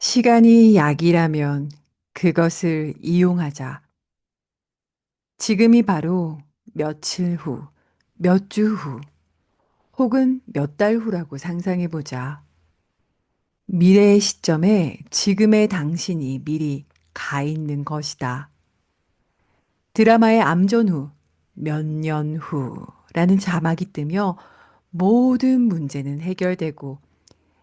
시간이 약이라면 그것을 이용하자. 지금이 바로 며칠 후, 몇 주 후, 혹은 몇 달 후라고 상상해 보자. 미래의 시점에 지금의 당신이 미리 가 있는 것이다. 드라마의 암전 후, 몇 년 후라는 자막이 뜨며 모든 문제는 해결되고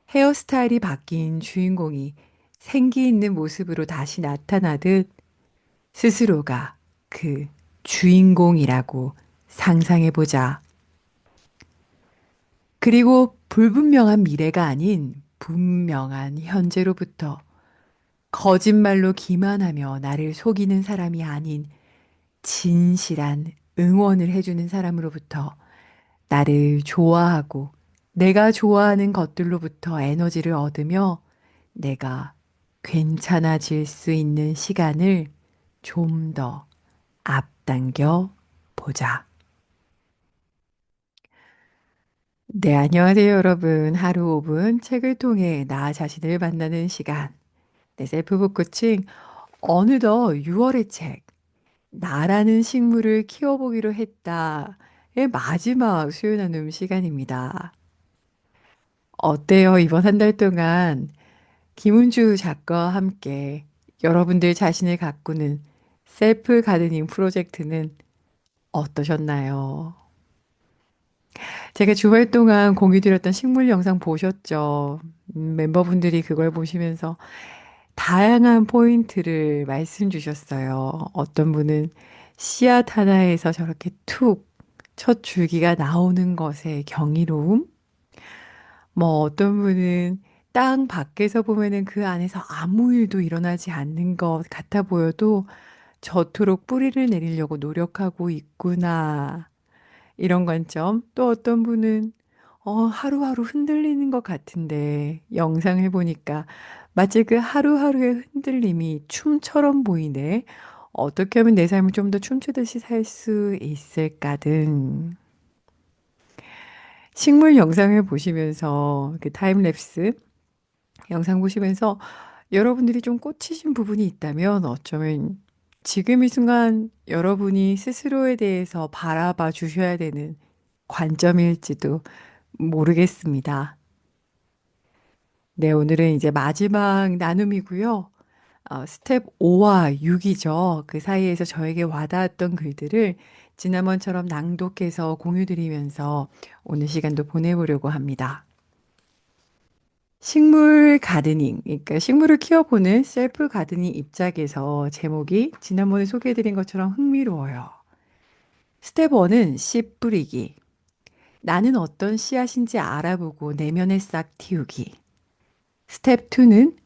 헤어스타일이 바뀐 주인공이 생기 있는 모습으로 다시 나타나듯 스스로가 그 주인공이라고 상상해보자. 그리고 불분명한 미래가 아닌 분명한 현재로부터 거짓말로 기만하며 나를 속이는 사람이 아닌 진실한 응원을 해주는 사람으로부터 나를 좋아하고 내가 좋아하는 것들로부터 에너지를 얻으며 내가 괜찮아질 수 있는 시간을 좀 더 앞당겨 보자. 네, 안녕하세요, 여러분. 하루 5분 책을 통해 나 자신을 만나는 시간. 네, 셀프북 코칭. 어느덧 6월의 책, 나라는 식물을 키워보기로 했다의 마지막 수요 나눔 시간입니다. 어때요? 이번 한 달 동안 김은주 작가와 함께 여러분들 자신을 가꾸는 셀프 가드닝 프로젝트는 어떠셨나요? 제가 주말 동안 공유드렸던 식물 영상 보셨죠? 멤버분들이 그걸 보시면서 다양한 포인트를 말씀 주셨어요. 어떤 분은 씨앗 하나에서 저렇게 툭 첫 줄기가 나오는 것에 경이로움? 뭐 어떤 분은 땅 밖에서 보면은 그 안에서 아무 일도 일어나지 않는 것 같아 보여도 저토록 뿌리를 내리려고 노력하고 있구나. 이런 관점. 또 어떤 분은 하루하루 흔들리는 것 같은데 영상을 보니까 마치 그 하루하루의 흔들림이 춤처럼 보이네. 어떻게 하면 내 삶을 좀 더 춤추듯이 살 수 있을까 등 식물 영상을 보시면서 그 타임랩스 영상 보시면서 여러분들이 좀 꽂히신 부분이 있다면 어쩌면 지금 이 순간 여러분이 스스로에 대해서 바라봐 주셔야 되는 관점일지도 모르겠습니다. 네, 오늘은 이제 마지막 나눔이고요. 스텝 5와 6이죠. 그 사이에서 저에게 와닿았던 글들을 지난번처럼 낭독해서 공유드리면서 오늘 시간도 보내보려고 합니다. 식물 가드닝, 그러니까 식물을 키워보는 셀프 가드닝 입장에서 제목이 지난번에 소개해드린 것처럼 흥미로워요. 스텝 1은 씨 뿌리기. 나는 어떤 씨앗인지 알아보고 내면에 싹 틔우기. 스텝 2는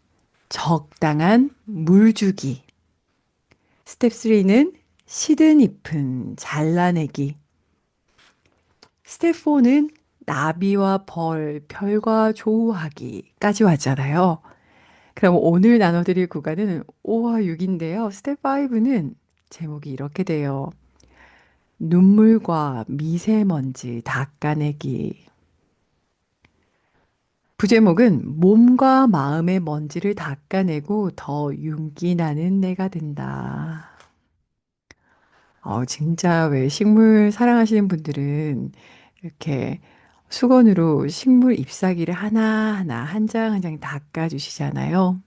적당한 물 주기. 스텝 3는 시든 잎은 잘라내기. 스텝 4는 나비와 벌, 별과 조우하기까지 왔잖아요. 그럼 오늘 나눠드릴 구간은 5와 6인데요. 스텝 5는 제목이 이렇게 돼요. 눈물과 미세먼지 닦아내기. 부제목은 몸과 마음의 먼지를 닦아내고 더 윤기 나는 내가 된다. 진짜 왜 식물 사랑하시는 분들은 이렇게 수건으로 식물 잎사귀를 하나하나 한 장 한 장 닦아주시잖아요.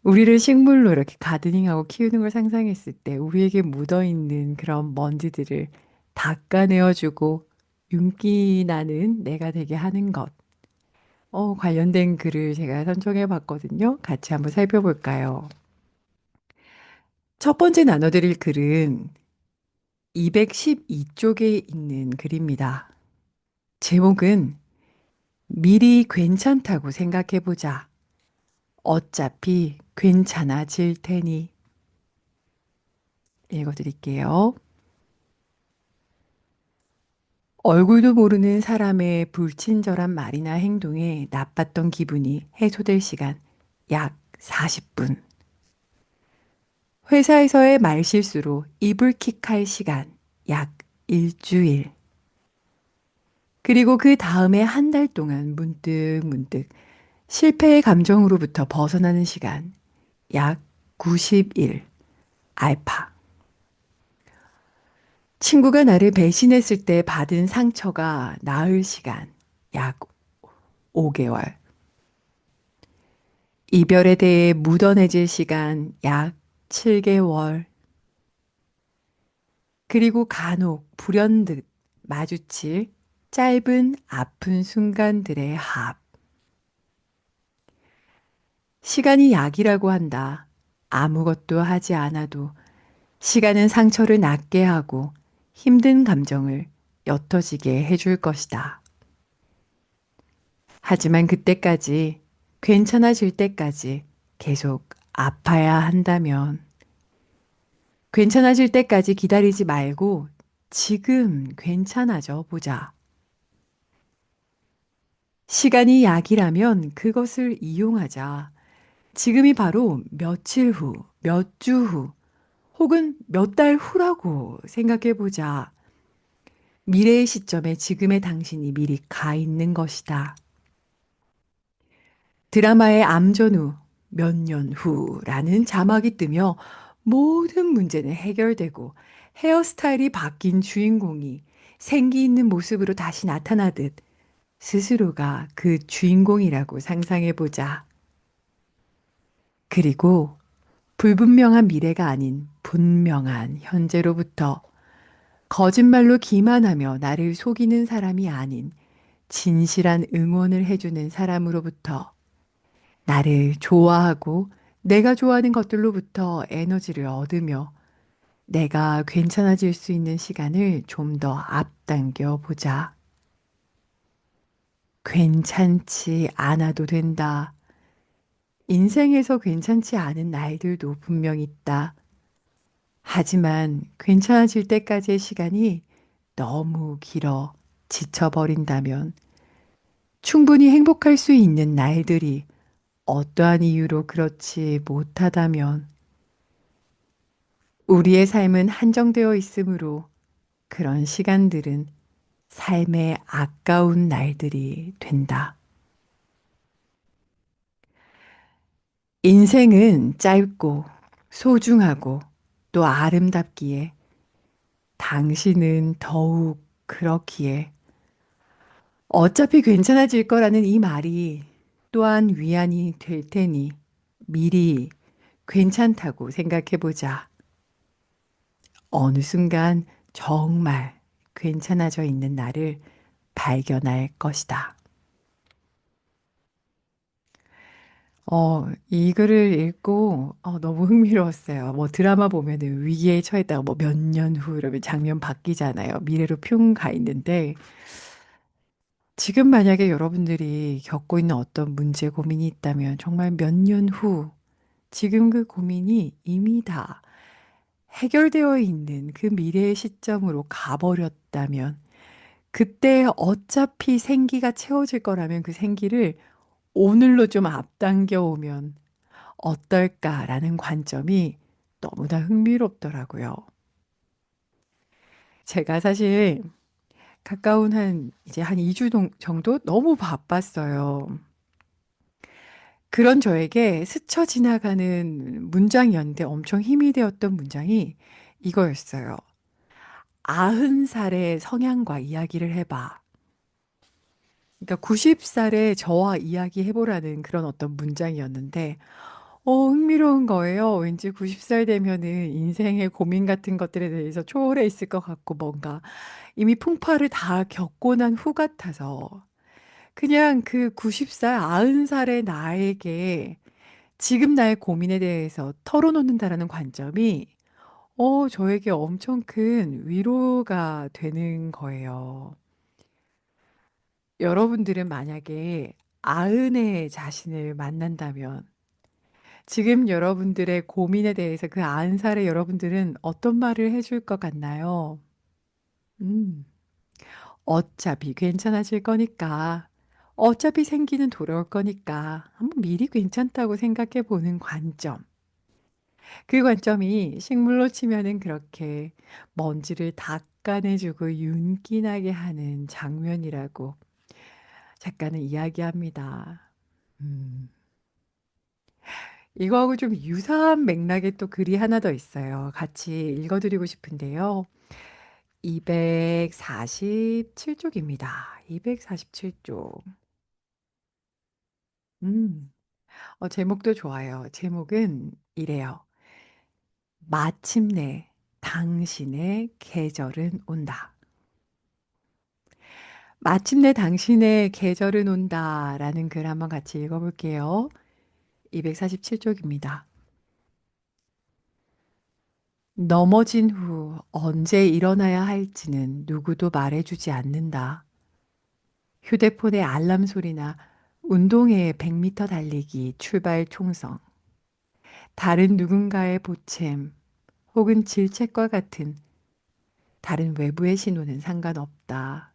우리를 식물로 이렇게 가드닝하고 키우는 걸 상상했을 때 우리에게 묻어있는 그런 먼지들을 닦아내어주고 윤기 나는 내가 되게 하는 것. 관련된 글을 제가 선정해 봤거든요. 같이 한번 살펴볼까요? 첫 번째 나눠드릴 글은 212쪽에 있는 글입니다. 제목은 미리 괜찮다고 생각해보자. 어차피 괜찮아질 테니. 읽어드릴게요. 얼굴도 모르는 사람의 불친절한 말이나 행동에 나빴던 기분이 해소될 시간 약 40분. 회사에서의 말실수로 이불킥할 시간 약 일주일. 그리고 그 다음에 한 달 동안 문득 문득 실패의 감정으로부터 벗어나는 시간, 약 90일, 알파. 친구가 나를 배신했을 때 받은 상처가 나을 시간, 약 5개월. 이별에 대해 묻어내질 시간, 약 7개월. 그리고 간혹 불현듯 마주칠 짧은 아픈 순간들의 합. 시간이 약이라고 한다. 아무것도 하지 않아도 시간은 상처를 낫게 하고 힘든 감정을 옅어지게 해줄 것이다. 하지만 그때까지, 괜찮아질 때까지 계속 아파야 한다면, 괜찮아질 때까지 기다리지 말고 지금 괜찮아져 보자. 시간이 약이라면 그것을 이용하자. 지금이 바로 며칠 후, 몇 주 후, 혹은 몇 달 후라고 생각해 보자. 미래의 시점에 지금의 당신이 미리 가 있는 것이다. 드라마의 암전 후, 몇 년 후라는 자막이 뜨며 모든 문제는 해결되고 헤어스타일이 바뀐 주인공이 생기 있는 모습으로 다시 나타나듯 스스로가 그 주인공이라고 상상해 보자. 그리고 불분명한 미래가 아닌 분명한 현재로부터 거짓말로 기만하며 나를 속이는 사람이 아닌 진실한 응원을 해주는 사람으로부터 나를 좋아하고 내가 좋아하는 것들로부터 에너지를 얻으며 내가 괜찮아질 수 있는 시간을 좀 더 앞당겨 보자. 괜찮지 않아도 된다. 인생에서 괜찮지 않은 날들도 분명 있다. 하지만 괜찮아질 때까지의 시간이 너무 길어 지쳐버린다면 충분히 행복할 수 있는 날들이 어떠한 이유로 그렇지 못하다면 우리의 삶은 한정되어 있으므로 그런 시간들은 삶의 아까운 날들이 된다. 인생은 짧고 소중하고 또 아름답기에 당신은 더욱 그렇기에 어차피 괜찮아질 거라는 이 말이 또한 위안이 될 테니 미리 괜찮다고 생각해 보자. 어느 순간 정말 괜찮아져 있는 나를 발견할 것이다. 이 글을 읽고 너무 흥미로웠어요. 뭐 드라마 보면은 위기에 처했다가 뭐 몇 년 후 이러면 장면 바뀌잖아요. 미래로 뿅 가 있는데 지금 만약에 여러분들이 겪고 있는 어떤 문제 고민이 있다면 정말 몇 년 후 지금 그 고민이 이미 다 해결되어 있는 그 미래의 시점으로 가버렸다면 그때 어차피 생기가 채워질 거라면 그 생기를 오늘로 좀 앞당겨 오면 어떨까라는 관점이 너무나 흥미롭더라고요. 제가 사실 가까운 이제 한 2주 정도 너무 바빴어요. 그런 저에게 스쳐 지나가는 문장이었는데 엄청 힘이 되었던 문장이 이거였어요. 90살의 성향과 이야기를 해봐. 그러니까 90살의 저와 이야기해보라는 그런 어떤 문장이었는데, 흥미로운 거예요. 왠지 90살 되면은 인생의 고민 같은 것들에 대해서 초월해 있을 것 같고, 뭔가 이미 풍파를 다 겪고 난 후 같아서, 그냥 그 90살, 90살의 나에게 지금 나의 고민에 대해서 털어놓는다라는 관점이, 저에게 엄청 큰 위로가 되는 거예요. 여러분들은 만약에 아흔의 자신을 만난다면 지금 여러분들의 고민에 대해서 그 90살의 여러분들은 어떤 말을 해줄 것 같나요? 음, 어차피 괜찮아질 거니까. 어차피 생기는 돌아올 거니까. 한번 미리 괜찮다고 생각해 보는 관점. 그 관점이 식물로 치면은 그렇게 먼지를 닦아내주고 윤기나게 하는 장면이라고 작가는 이야기합니다. 음. 이거하고 좀 유사한 맥락의 또 글이 하나 더 있어요. 같이 읽어드리고 싶은데요. 247쪽입니다. 247쪽. 음. 제목도 좋아요. 제목은 이래요. 마침내 당신의 계절은 온다. 마침내 당신의 계절은 온다라는 글 한번 같이 읽어볼게요. 247쪽입니다. 넘어진 후 언제 일어나야 할지는 누구도 말해주지 않는다. 휴대폰의 알람 소리나 운동회의 100m 달리기 출발 총성, 다른 누군가의 보챔 혹은 질책과 같은 다른 외부의 신호는 상관없다.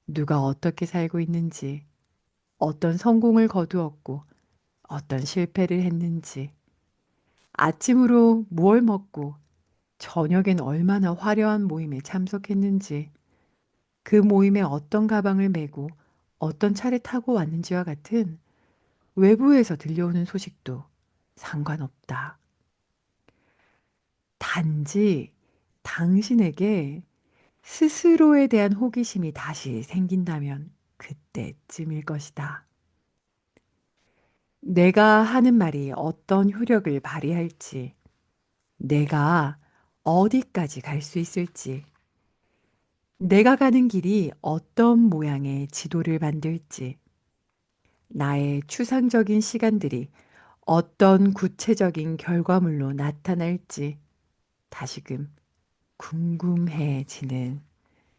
누가 어떻게 살고 있는지, 어떤 성공을 거두었고, 어떤 실패를 했는지, 아침으로 무얼 먹고, 저녁엔 얼마나 화려한 모임에 참석했는지, 그 모임에 어떤 가방을 메고, 어떤 차를 타고 왔는지와 같은 외부에서 들려오는 소식도 상관없다. 단지 당신에게 스스로에 대한 호기심이 다시 생긴다면 그때쯤일 것이다. 내가 하는 말이 어떤 효력을 발휘할지, 내가 어디까지 갈 수 있을지, 내가 가는 길이 어떤 모양의 지도를 만들지, 나의 추상적인 시간들이 어떤 구체적인 결과물로 나타날지 다시금 궁금해지는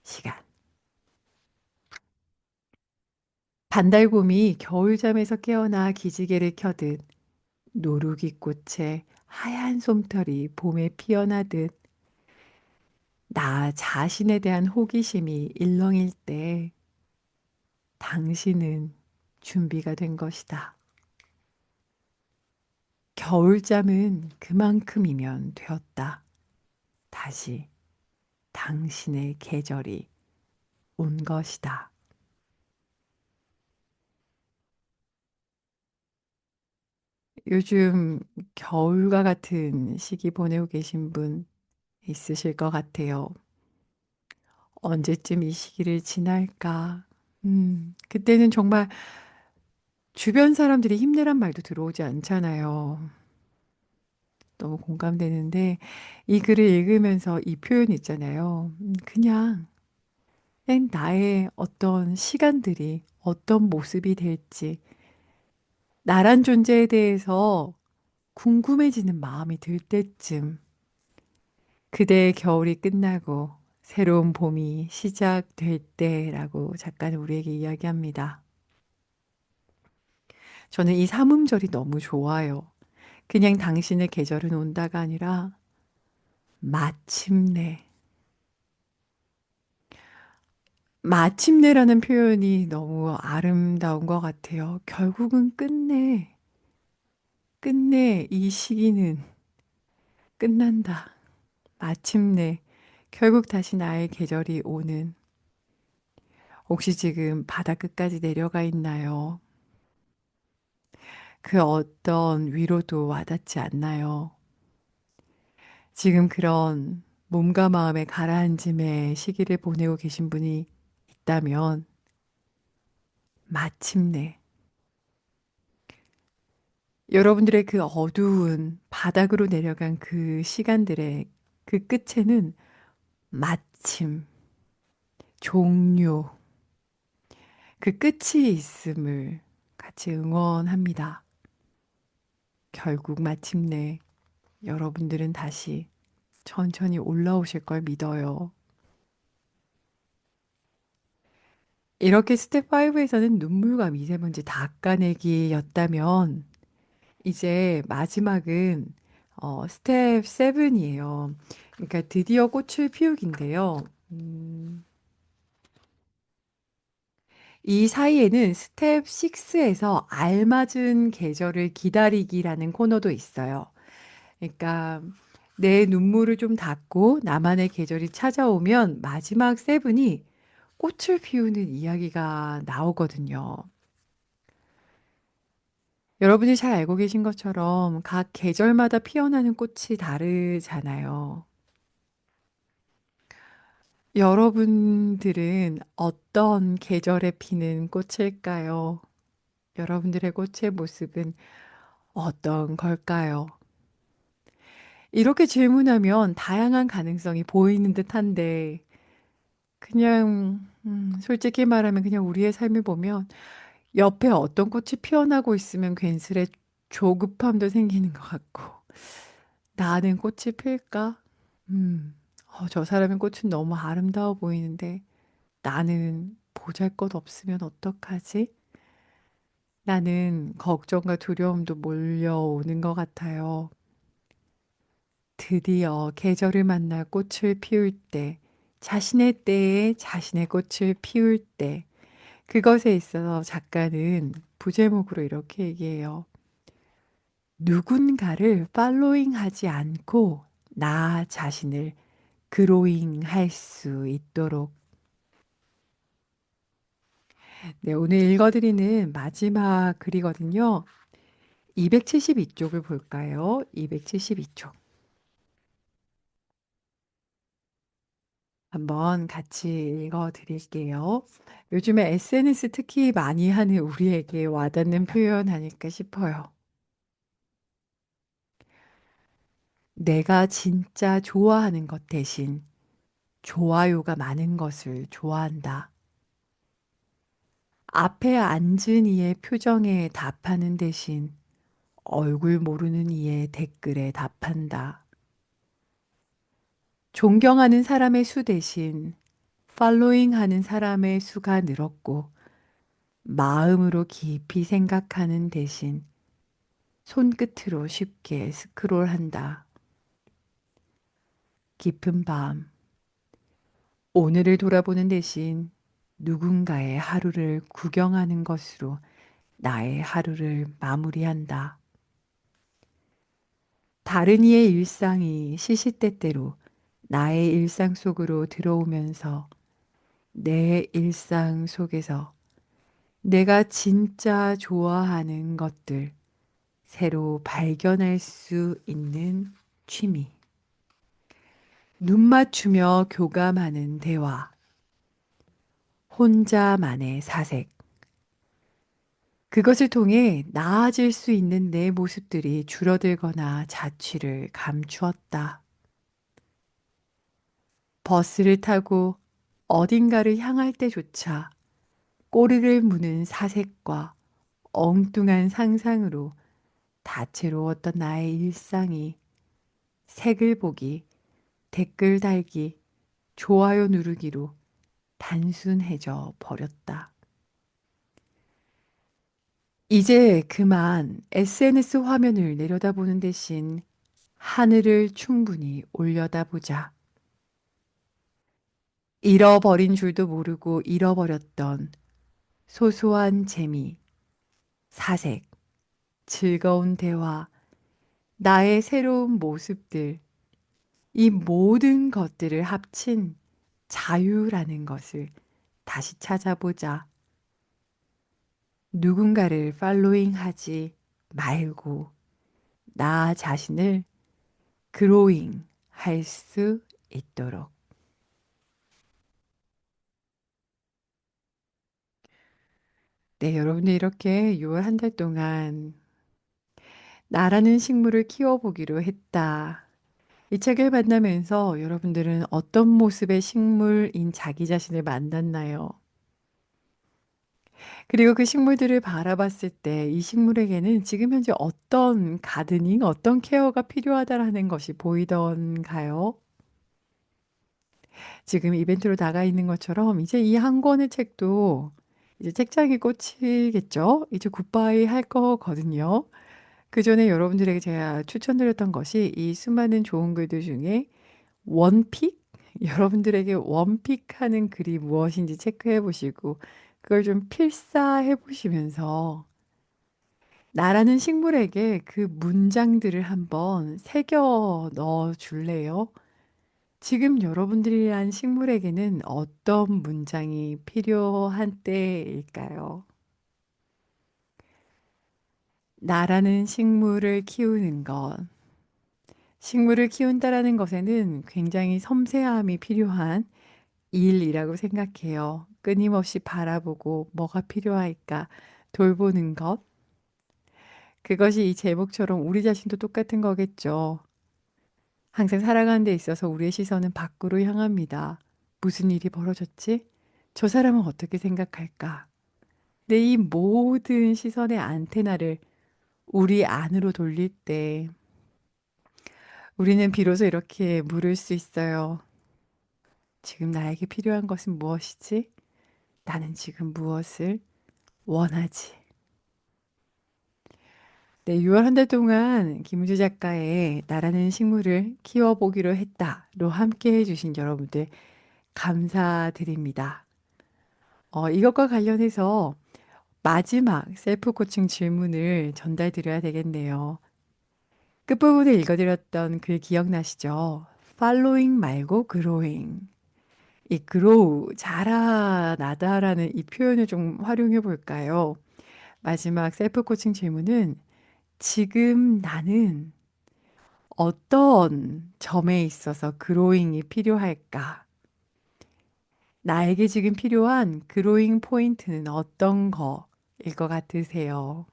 시간. 반달곰이 겨울잠에서 깨어나 기지개를 켜듯 노루기 꽃에 하얀 솜털이 봄에 피어나듯 나 자신에 대한 호기심이 일렁일 때 당신은 준비가 된 것이다. 겨울잠은 그만큼이면 되었다. 다시 당신의 계절이 온 것이다. 요즘 겨울과 같은 시기 보내고 계신 분 있으실 것 같아요. 언제쯤 이 시기를 지날까? 그때는 정말 주변 사람들이 힘내란 말도 들어오지 않잖아요. 너무 공감되는데 이 글을 읽으면서 이 표현 있잖아요. 그냥 나의 어떤 시간들이 어떤 모습이 될지 나란 존재에 대해서 궁금해지는 마음이 들 때쯤 그대의 겨울이 끝나고 새로운 봄이 시작될 때라고 작가는 우리에게 이야기합니다. 저는 이 삼음절이 너무 좋아요. 그냥 당신의 계절은 온다가 아니라 마침내. 마침내라는 표현이 너무 아름다운 것 같아요. 결국은 끝내 이 시기는 끝난다. 마침내 결국 다시 나의 계절이 오는. 혹시 지금 바다 끝까지 내려가 있나요? 그 어떤 위로도 와닿지 않나요? 지금 그런 몸과 마음의 가라앉음의 시기를 보내고 계신 분이 있다면 마침내 여러분들의 그 어두운 바닥으로 내려간 그 시간들의 그 끝에는 마침, 종료, 그 끝이 있음을 같이 응원합니다. 결국 마침내 여러분들은 다시 천천히 올라오실 걸 믿어요. 이렇게 스텝 5에서는 눈물과 미세먼지 닦아내기였다면 이제 마지막은 스텝 7이에요. 그러니까 드디어 꽃을 피우기인데요. 이 사이에는 스텝 6에서 알맞은 계절을 기다리기라는 코너도 있어요. 그러니까 내 눈물을 좀 닦고 나만의 계절이 찾아오면 마지막 세븐이 꽃을 피우는 이야기가 나오거든요. 여러분이 잘 알고 계신 것처럼 각 계절마다 피어나는 꽃이 다르잖아요. 여러분들은 어떤 계절에 피는 꽃일까요? 여러분들의 꽃의 모습은 어떤 걸까요? 이렇게 질문하면 다양한 가능성이 보이는 듯한데, 그냥, 솔직히 말하면 그냥 우리의 삶을 보면 옆에 어떤 꽃이 피어나고 있으면 괜스레 조급함도 생기는 것 같고, 나는 꽃이 필까? 저 사람의 꽃은 너무 아름다워 보이는데, 나는 보잘것 없으면 어떡하지? 나는 걱정과 두려움도 몰려오는 것 같아요. 드디어 계절을 만나 꽃을 피울 때, 자신의 때에 자신의 꽃을 피울 때, 그것에 있어서 작가는 부제목으로 이렇게 얘기해요. 누군가를 팔로잉 하지 않고 나 자신을 그로잉 할 수 있도록. 네, 오늘 읽어드리는 마지막 글이거든요. 272쪽을 볼까요? 272쪽. 한번 같이 읽어드릴게요. 요즘에 SNS 특히 많이 하는 우리에게 와닿는 표현 아닐까 싶어요. 내가 진짜 좋아하는 것 대신 좋아요가 많은 것을 좋아한다. 앞에 앉은 이의 표정에 답하는 대신 얼굴 모르는 이의 댓글에 답한다. 존경하는 사람의 수 대신 팔로잉 하는 사람의 수가 늘었고, 마음으로 깊이 생각하는 대신 손끝으로 쉽게 스크롤한다. 깊은 밤, 오늘을 돌아보는 대신 누군가의 하루를 구경하는 것으로 나의 하루를 마무리한다. 다른 이의 일상이 시시때때로 나의 일상 속으로 들어오면서 내 일상 속에서 내가 진짜 좋아하는 것들 새로 발견할 수 있는 취미. 눈 맞추며 교감하는 대화. 혼자만의 사색. 그것을 통해 나아질 수 있는 내 모습들이 줄어들거나 자취를 감추었다. 버스를 타고 어딘가를 향할 때조차 꼬리를 무는 사색과 엉뚱한 상상으로 다채로웠던 나의 일상이 색을 보기, 댓글 달기, 좋아요 누르기로 단순해져 버렸다. 이제 그만 SNS 화면을 내려다보는 대신 하늘을 충분히 올려다보자. 잃어버린 줄도 모르고 잃어버렸던 소소한 재미, 사색, 즐거운 대화, 나의 새로운 모습들, 이 모든 것들을 합친 자유라는 것을 다시 찾아보자. 누군가를 팔로잉 하지 말고 나 자신을 그로잉 할 수 있도록. 네, 여러분들 이렇게 6월 한 달 동안 나라는 식물을 키워보기로 했다. 이 책을 만나면서 여러분들은 어떤 모습의 식물인 자기 자신을 만났나요? 그리고 그 식물들을 바라봤을 때 이 식물에게는 지금 현재 어떤 가드닝, 어떤 케어가 필요하다라는 것이 보이던가요? 지금 이벤트로 나가 있는 것처럼 이제 이 한 권의 책도 이제 책장에 꽂히겠죠? 이제 굿바이 할 거거든요. 그 전에 여러분들에게 제가 추천드렸던 것이 이 수많은 좋은 글들 중에 원픽? 여러분들에게 원픽하는 글이 무엇인지 체크해 보시고 그걸 좀 필사해 보시면서 나라는 식물에게 그 문장들을 한번 새겨 넣어 줄래요? 지금 여러분들이란 식물에게는 어떤 문장이 필요한 때일까요? 나라는 식물을 키우는 것. 식물을 키운다라는 것에는 굉장히 섬세함이 필요한 일이라고 생각해요. 끊임없이 바라보고 뭐가 필요할까 돌보는 것. 그것이 이 제목처럼 우리 자신도 똑같은 거겠죠. 항상 살아가는 데 있어서 우리의 시선은 밖으로 향합니다. 무슨 일이 벌어졌지? 저 사람은 어떻게 생각할까? 근데 이 모든 시선의 안테나를 우리 안으로 돌릴 때 우리는 비로소 이렇게 물을 수 있어요. 지금 나에게 필요한 것은 무엇이지? 나는 지금 무엇을 원하지? 네, 6월 한 달 동안 김우주 작가의 나라는 식물을 키워보기로 했다로 함께 해주신 여러분들 감사드립니다. 이것과 관련해서 마지막 셀프 코칭 질문을 전달 드려야 되겠네요. 끝부분에 읽어드렸던 글 기억나시죠? Following 말고 growing. 이 grow, 자라나다라는 이 표현을 좀 활용해 볼까요? 마지막 셀프 코칭 질문은 지금 나는 어떤 점에 있어서 그로잉이 필요할까? 나에게 지금 필요한 그로잉 포인트는 어떤 거일 것 같으세요?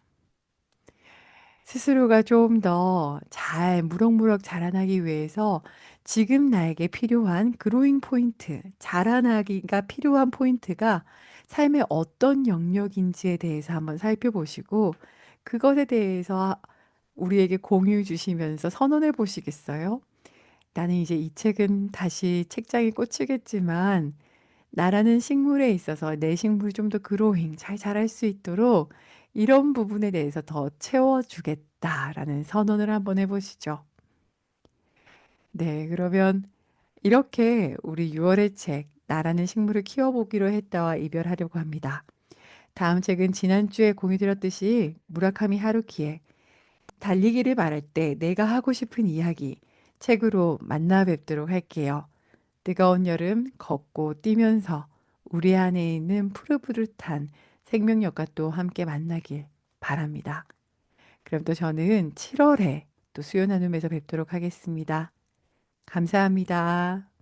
스스로가 좀 더 잘 무럭무럭 자라나기 위해서 지금 나에게 필요한 그로잉 포인트, 자라나기가 필요한 포인트가 삶의 어떤 영역인지에 대해서 한번 살펴보시고 그것에 대해서 우리에게 공유해 주시면서 선언해 보시겠어요? 나는 이제 이 책은 다시 책장에 꽂히겠지만 나라는 식물에 있어서 내 식물이 좀 더 그로잉 잘 자랄 수 있도록 이런 부분에 대해서 더 채워주겠다라는 선언을 한번 해보시죠. 네, 그러면 이렇게 우리 6월의 책, 나라는 식물을 키워보기로 했다와 이별하려고 합니다. 다음 책은 지난주에 공유드렸듯이 무라카미 하루키의 달리기를 말할 때 내가 하고 싶은 이야기 책으로 만나 뵙도록 할게요. 뜨거운 여름 걷고 뛰면서 우리 안에 있는 푸릇푸릇한 생명력과 또 함께 만나길 바랍니다. 그럼 또 저는 7월에 또 수요 나눔에서 뵙도록 하겠습니다. 감사합니다.